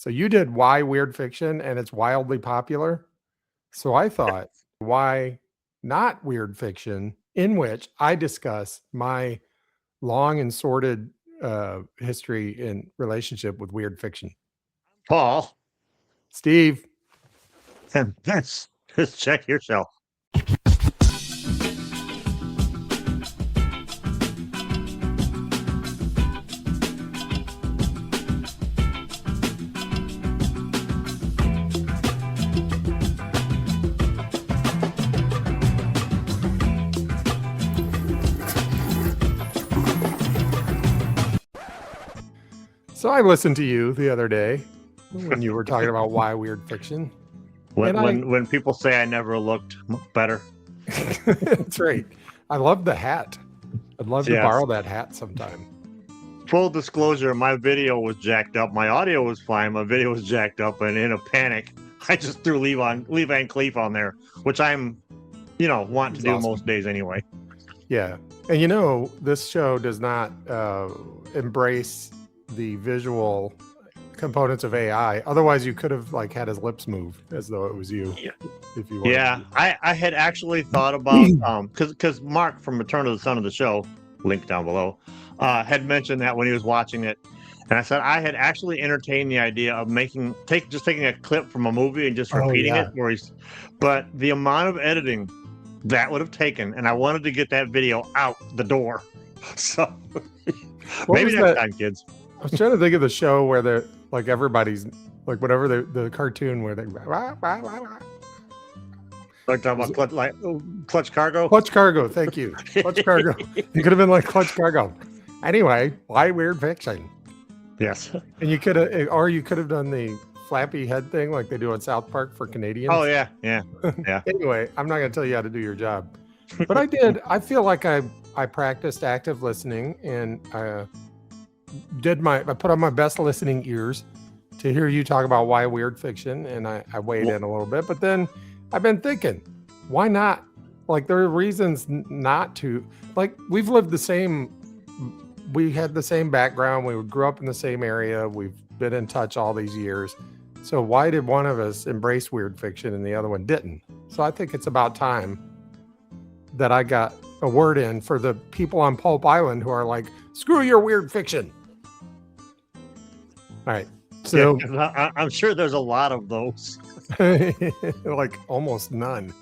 So you did why weird fiction and it's wildly popular. So I thought, why not weird fiction, in which I discuss my long and sordid history in relationship with weird fiction. Paul, Steve. and that's just check yourself. So I listened to you the other day when you were talking about why weird fiction. When people say I never looked better. That's right. I love the hat. I'd love to borrow that hat sometime. Full disclosure, my video was jacked up. My audio was fine. My video was jacked up, and in a panic, I just threw Lee Van Cleef on there, which I'm, want to do awesome most days anyway. Yeah. And this show does not embrace the visual components of AI. Otherwise, you could have had his lips move as though it was you. Yeah. If you wanted to. I had actually thought about because Mark from Return of the Son of the Show, link down below, had mentioned that when he was watching it, and I said I had actually entertained the idea of taking a clip from a movie and just repeating it, but the amount of editing that would have taken, and I wanted to get that video out the door. So maybe next time, kids. I was trying to think of the show where they're everybody's whatever the cartoon where they talking about Clutch Cargo. Clutch Cargo, thank you. Clutch Cargo. You could have been like Clutch Cargo. Anyway, why weird fiction? Yes. And you could have done the flappy head thing like they do in South Park for Canadians. Oh yeah. Anyway, I'm not going to tell you how to do your job, but I did. I feel like I practiced active listening and I put on my best listening ears to hear you talk about why weird fiction, and I weighed in a little bit, but then I've been thinking, why not? There are reasons not to. We had the same background, we grew up in the same area, we've been in touch all these years. So why did one of us embrace weird fiction and the other one didn't? So I think it's about time that I got a word in for the people on Pulp Island who are like, screw your weird fiction. All right. So I'm sure there's a lot of those. Almost none.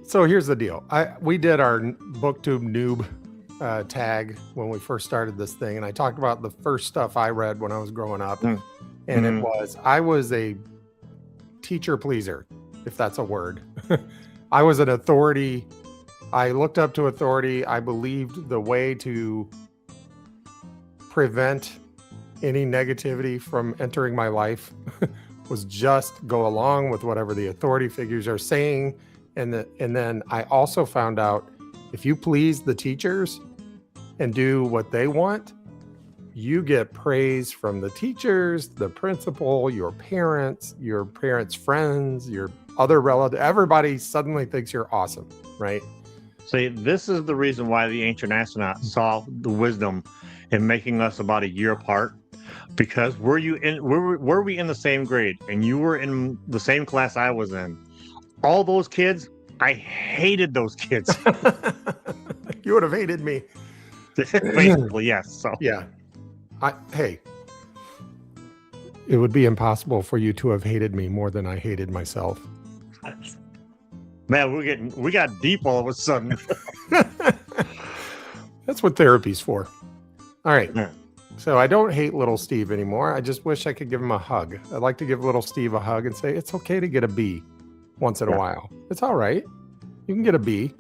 So here's the deal. We did our BookTube noob tag when we first started this thing, and I talked about the first stuff I read when I was growing up. And I was a teacher pleaser, if that's a word. I was an authority. I looked up to authority. I believed the way to prevent any negativity from entering my life was just go along with whatever the authority figures are saying. And then I also found out if you please the teachers and do what they want, you get praise from the teachers, the principal, your parents' friends, your other relatives. Everybody suddenly thinks you're awesome, right? See, this is the reason why the ancient astronauts saw the wisdom in making us about a year apart. Because were we in the same grade and you were in the same class I was in, all those kids, I hated those kids. You would have hated me. Basically, yes. So yeah. Hey, it would be impossible for you to have hated me more than I hated myself. Man, we got deep all of a sudden. That's what therapy's for. All right. So I don't hate little Steve anymore. I just wish I could give him a hug. I'd like to give little Steve a hug and say, it's okay to get a B once in a while. It's all right. You can get a B.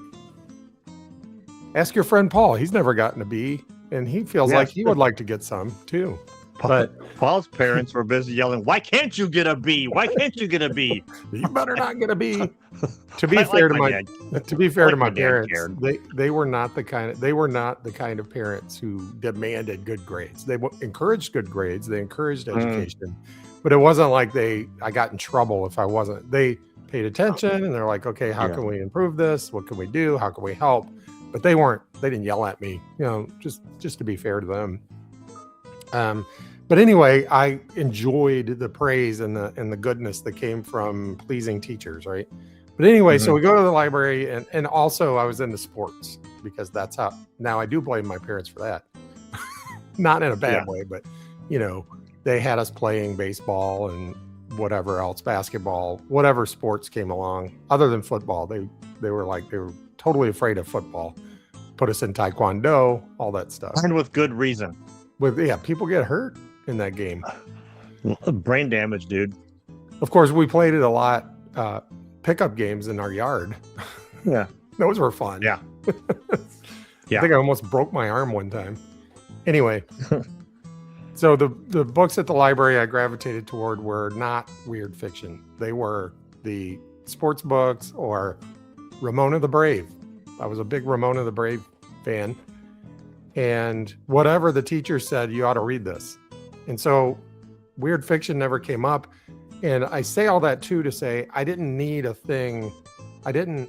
Ask your friend Paul. He's never gotten a B, and he feels like he would like to get some too. But Paul's parents were busy yelling, "Why can't you get a B? Why can't you get a B? You better not get a B." To be fair to my parents, they were not the kind of parents who demanded good grades. They encouraged good grades. They encouraged education, but it wasn't like I got in trouble if I wasn't. They paid attention and they're like, "Okay, how can we improve this? What can we do? How can we help?" But they didn't yell at me, just to be fair to them. But But anyway, I enjoyed the praise and the goodness that came from pleasing teachers, right? But anyway, so we go to the library, and also I was into sports, because that's how, now I do blame my parents for that. Not in a bad way, but they had us playing baseball and whatever else, basketball, whatever sports came along, other than football. They were totally afraid of football. Put us in taekwondo, all that stuff. And with good reason. People get hurt in that game. Brain damage, dude. Of course, we played it a lot. Pickup games in our yard. Yeah. Those were fun. Yeah. I think I almost broke my arm one time. Anyway, so the books at the library I gravitated toward were not weird fiction. They were the sports books or Ramona the Brave. I was a big Ramona the Brave fan. And whatever the teacher said, you ought to read this. And so weird fiction never came up. And I say all that too to say I didn't need a thing. I didn't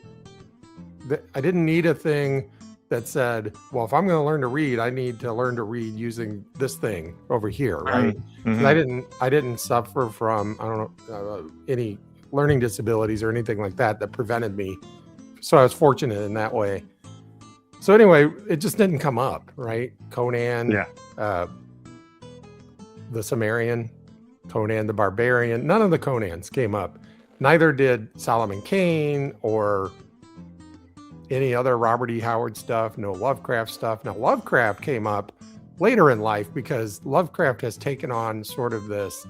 need a thing that said, well, if I'm going to learn to read, I need to learn to read using this thing over here, right? Mm-hmm. I didn't suffer from, I don't know, any learning disabilities or anything like that prevented me. So I was fortunate in that way. So anyway, it just didn't come up, right? Conan, the Cimmerian, Conan the Barbarian, none of the Conans came up. Neither did Solomon Kane or any other Robert E. Howard stuff, no Lovecraft stuff. Now, Lovecraft came up later in life because Lovecraft has taken on sort of this,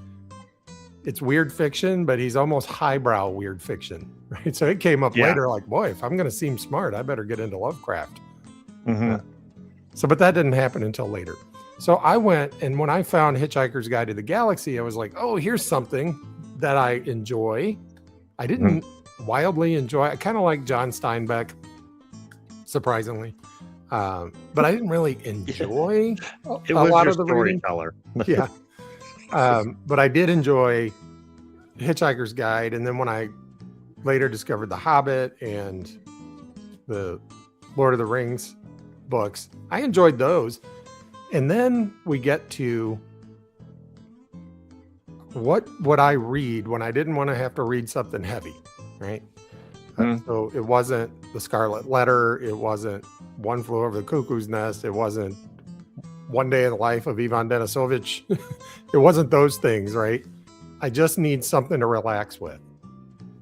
it's weird fiction, but he's almost highbrow weird fiction, right? So it came up later like, boy, if I'm going to seem smart, I better get into Lovecraft. But that didn't happen until later. So I went, and when I found Hitchhiker's Guide to the Galaxy, I was like, oh, here's something that I enjoy. I didn't wildly enjoy. I kind of like John Steinbeck, surprisingly. But I didn't really enjoy a lot of the storyteller. Yeah. But I did enjoy Hitchhiker's Guide. And then when I later discovered The Hobbit and the Lord of the Rings books, I enjoyed those. And then we get to what would I read when I didn't want to have to read something heavy, right? So it wasn't The Scarlet Letter. It wasn't One Flew Over the Cuckoo's Nest. It wasn't One Day in the Life of Ivan Denisovich. It wasn't those things, right? I just need something to relax with.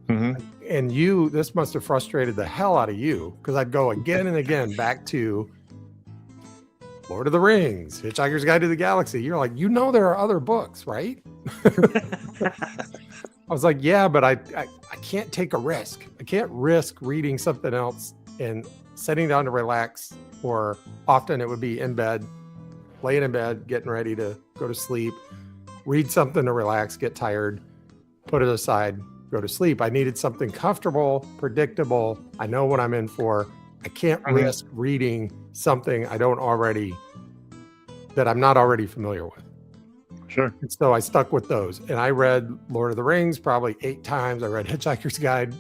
And this must have frustrated the hell out of you, because I'd go again and again back to Lord of the Rings, Hitchhiker's Guide to the Galaxy. You're like, there are other books, right? I was like, yeah, but I can't take a risk. I can't risk reading something else and sitting down to relax, or often it would be in bed, laying in bed, getting ready to go to sleep, read something to relax, get tired, put it aside, go to sleep. I needed something comfortable, predictable. I know what I'm in for. I can't risk reading something that I'm not already familiar with. Sure. And so I stuck with those. And I read Lord of the Rings probably 8 times. I read Hitchhiker's Guide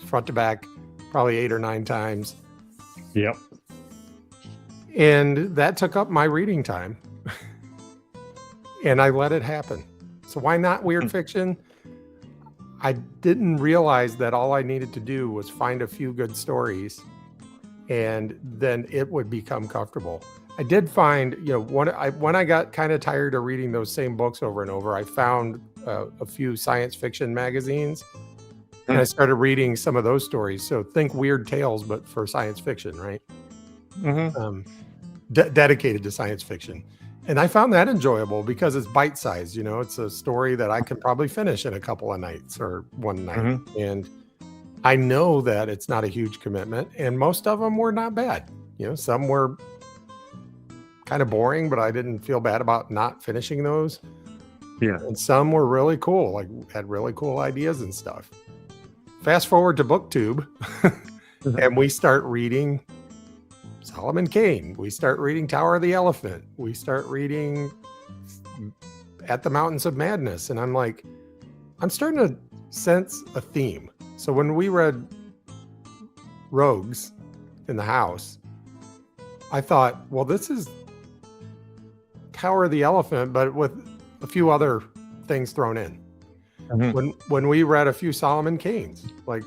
front to back probably 8 or 9 times. Yep. And that took up my reading time. And I let it happen. So why not weird fiction? I didn't realize that all I needed to do was find a few good stories, and then it would become comfortable. I did find, when I got kind of tired of reading those same books over and over, I found a few science fiction magazines, and I started reading some of those stories. So think Weird Tales, but for science fiction, right? Dedicated to science fiction. And I found that enjoyable because it's bite-sized. It's a story that I can probably finish in a couple of nights or one night. And I know that it's not a huge commitment, and most of them were not bad. Some were kind of boring, but I didn't feel bad about not finishing those. Yeah. And some were really cool, like had really cool ideas and stuff. Fast forward to BookTube, and we start reading Solomon Kane. We start reading Tower of the Elephant. We start reading At the Mountains of Madness. And I'm like, I'm starting to sense a theme. So when we read Rogues in the House, I thought, well, this is Tower of the Elephant, but with a few other things thrown in. Mhm. When we read a few Solomon Kanes, like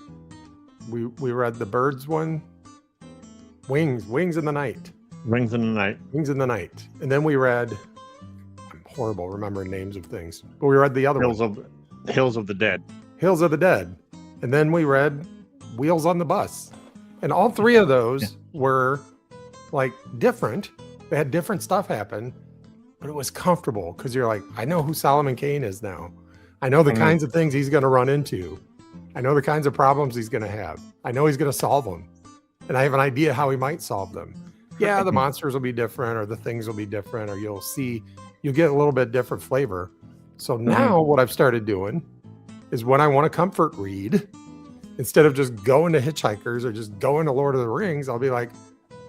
we read the Birds one, Wings in the Night, Rings in the Night. Wings in the Night, and then we read. I'm horrible remembering names of things, but we read the other Hills one, of Hills of the Dead. Hills of the Dead, and then we read Wheels on the Bus, and all three of those were like different. They had different stuff happen, but it was comfortable because you're like, I know who Solomon Kane is now. I know the Mhm. kinds of things he's going to run into. I know the kinds of problems he's going to have. I know he's going to solve them. And I have an idea how he might solve them. Yeah, the monsters will be different, or the things will be different, or you'll get a little bit different flavor. So now what I've started doing is when I want to comfort read, instead of just going to Hitchhikers or just going to Lord of the Rings, I'll be like,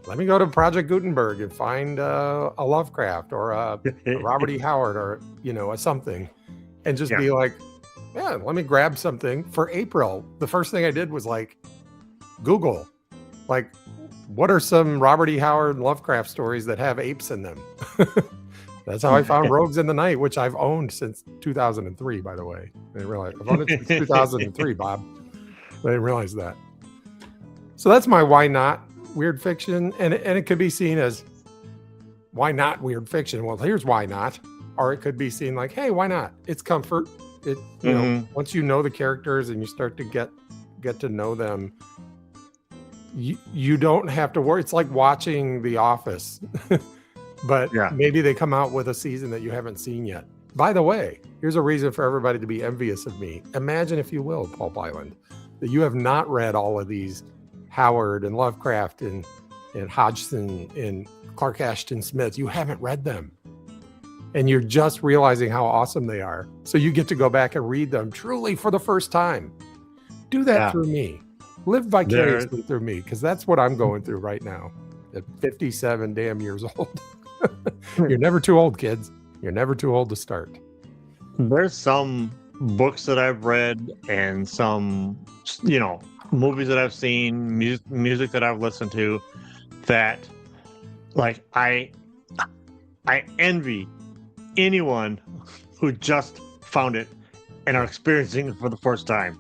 let me go to Project Gutenberg and find a Lovecraft or a Robert E. Howard or, a something, and just be like, yeah, let me grab something for April. The first thing I did was like Google, like, what are some Robert E. Howard and Lovecraft stories that have apes in them? That's how I found Rogues in the Night, which I've owned since 2003, by the way. I didn't realize I've owned it since 2003, Bob. I didn't realize that. So that's my why not weird fiction, and it could be seen as why not weird fiction. Well, here's why not, or it could be seen like, hey, why not? It's comfort. It once you know the characters and you start to get to know them, you don't have to worry. It's like watching The Office, but maybe they come out with a season that you haven't seen yet. By the way, here's a reason for everybody to be envious of me. Imagine, if you will, Paul Byland, that you have not read all of these Howard and Lovecraft and Hodgson and Clark Ashton Smith. You haven't read them. And you're just realizing how awesome they are. So you get to go back and read them truly for the first time. Do that through me. Live vicariously through me, because that's what I'm going through right now at 57 damn years old. You're never too old, kids. You're never too old to start. There's some books that I've read and some, movies that I've seen, music that I've listened to, that like I envy anyone who just found it and are experiencing it for the first time,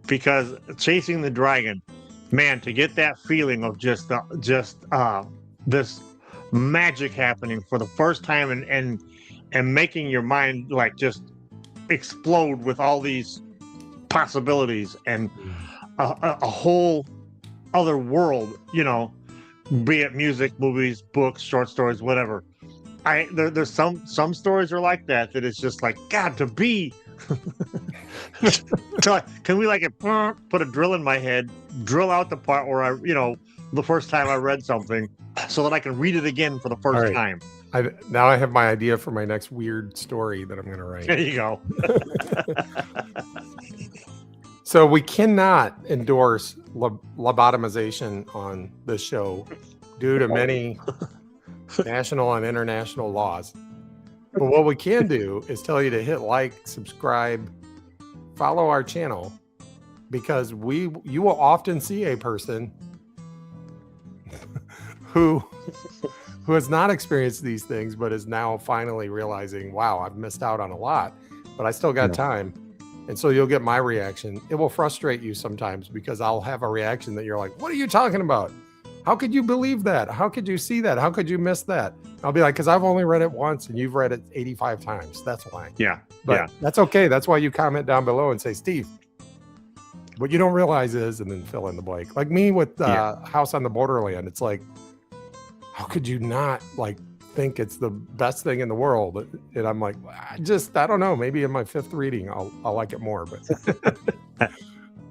because Chasing the Dragon, man, to get that feeling of just this magic happening for the first time and making your mind like just explode with all these possibilities and a whole other world, be it music, movies, books, short stories, whatever. There's some stories are like that it's just like, God, to be can we put a drill in my head, drill out the part where I, the first time I read something, so that I can read it again for the first time. Now I have my idea for my next weird story that I'm going to write. There you go. So we cannot endorse lobotomization on this show due to many national and international laws. But what we can do is tell you to hit like, subscribe, follow our channel, because you will often see a person who has not experienced these things, but is now finally realizing, wow, I've missed out on a lot, but I still got time. And so you'll get my reaction. It will frustrate you sometimes because I'll have a reaction that you're like, what are you talking about? How could you believe that? How could you see that? How could you miss that? I'll be like, because I've only read it once and you've read it 85 times. That's why. But that's okay. That's why you comment down below and say, Steve, what you don't realize is, and then fill in the blank. Like me with House on the Borderland. It's like, how could you not think it's the best thing in the world? And I'm like, I don't know. Maybe in my fifth reading, I'll like it more. But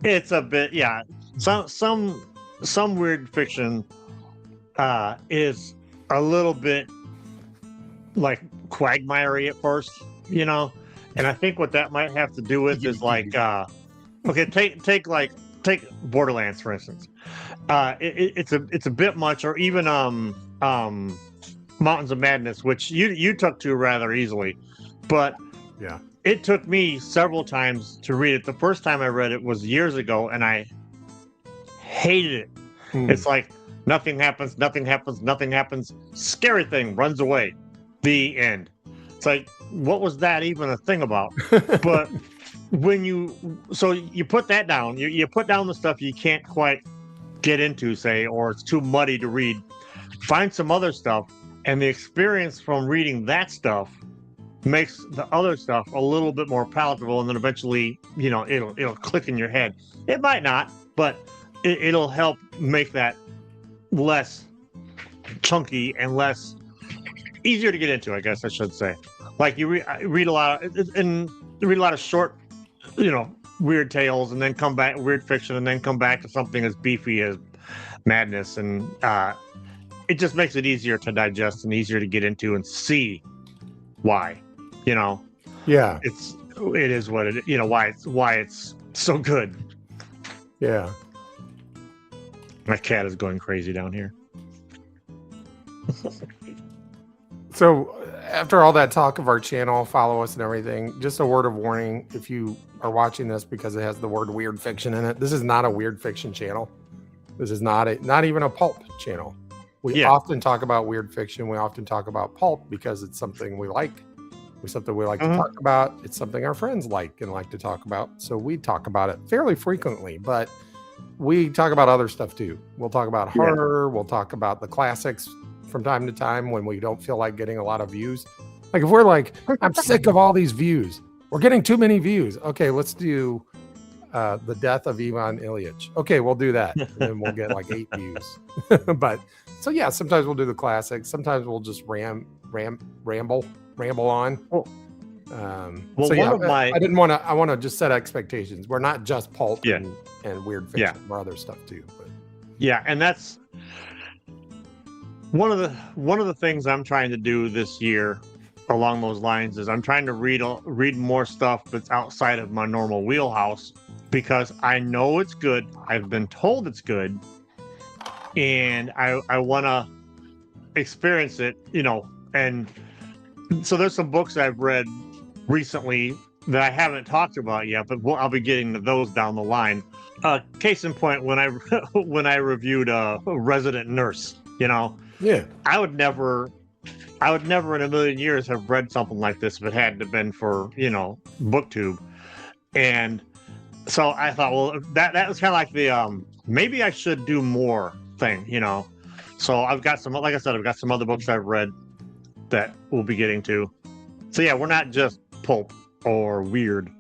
it's a bit, Some weird fiction is a little bit like quagmiry at first, and I think what that might have to do with is okay, take Borderlands for instance. It's a bit much, or even Mountains of Madness, which you took to rather easily, but it took me several times to read it. The first time I read it was years ago, and I hated it. It's like nothing happens, scary thing runs away, the end. It's like, what was that even a thing about? But when you put that down, you put down the stuff you can't quite get into, say, or it's too muddy to read. Find some other stuff, and the experience from reading that stuff makes the other stuff a little bit more palatable, and then eventually, it'll click in your head. It might not, but it'll help make that less chunky and less easier to get into, I guess I should say. Like you read a lot of short, weird tales, and then come back weird fiction, and then come back to something as beefy as Madness, and it just makes it easier to digest and easier to get into and see why. Yeah. It is what it why it's so good. Yeah. My cat is going crazy down here. So after all that talk of our channel, follow us and everything, just a word of warning. If you are watching this because it has the word weird fiction in it, this is not a weird fiction channel. This is not even a pulp channel. We often talk about weird fiction. We often talk about pulp because it's something we like. It's something we like to talk about. It's something our friends like and like to talk about. So we talk about it fairly frequently, but we talk about other stuff too. We'll talk about horror. We'll talk about the classics from time to time when we don't feel like getting a lot of views. Like if we're like, I'm sick of all these views. We're getting too many views. Okay, let's do the death of Ivan Ilyich. Okay, we'll do that. And then we'll get like 8 views. But so yeah, sometimes we'll do the classics. Sometimes we'll just ramble on. So yeah, I want to just set expectations. We're not just pulp and weird fiction. We're other stuff too. But. Yeah, and that's one of the things I'm trying to do this year along those lines is I'm trying to read more stuff that's outside of my normal wheelhouse, because I know it's good. I've been told it's good, and I want to experience it, and so there's some books I've read recently that I haven't talked about yet, but I'll be getting to those down the line. Case in point, when I reviewed Resident Nurse, I would never in a million years have read something like this if it hadn't have been for, BookTube. And so I thought, well, that was kind of like the maybe I should do more thing, So I've got some, like I said, I've got some other books I've read that we'll be getting to. So yeah, we're not just pulp or weird.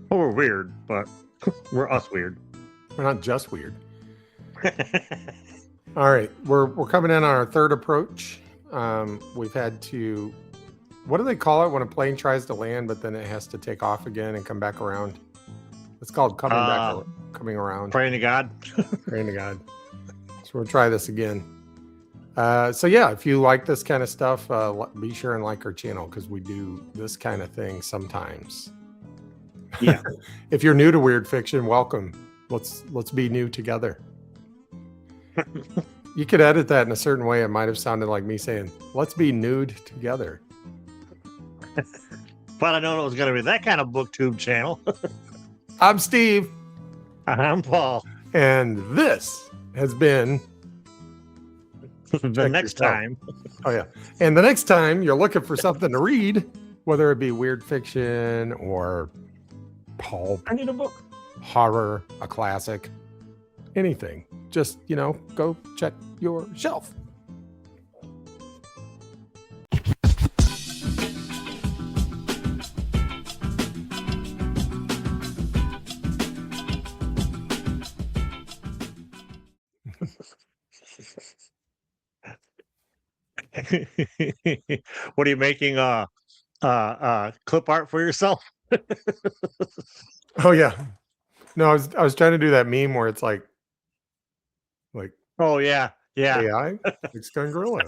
Well, we're weird, but we're us weird. We're not just weird. All right, we're coming in on our third approach. We've had to, what do they call it when a plane tries to land, but then it has to take off again and come back around? It's called coming around. Praying to God. Praying to God. So we'll try this again. So yeah, if you like this kind of stuff, be sure and like our channel, because we do this kind of thing sometimes. Yeah. If you're new to weird fiction, welcome. Let's be new together. You could edit that in a certain way. It might have sounded like me saying, let's be nude together. But I know it was going to be that kind of BookTube channel. I'm Steve. I'm Paul. And this has been the next time. Oh, yeah. And the next time you're looking for something to read, whether it be weird fiction or pulp, I need a book, horror, a classic, anything. Just, go check your shelf. What are you making? Clip art for yourself? Oh yeah. No, I was trying to do that meme where it's like. Oh yeah, AI, like Skunk Gorilla.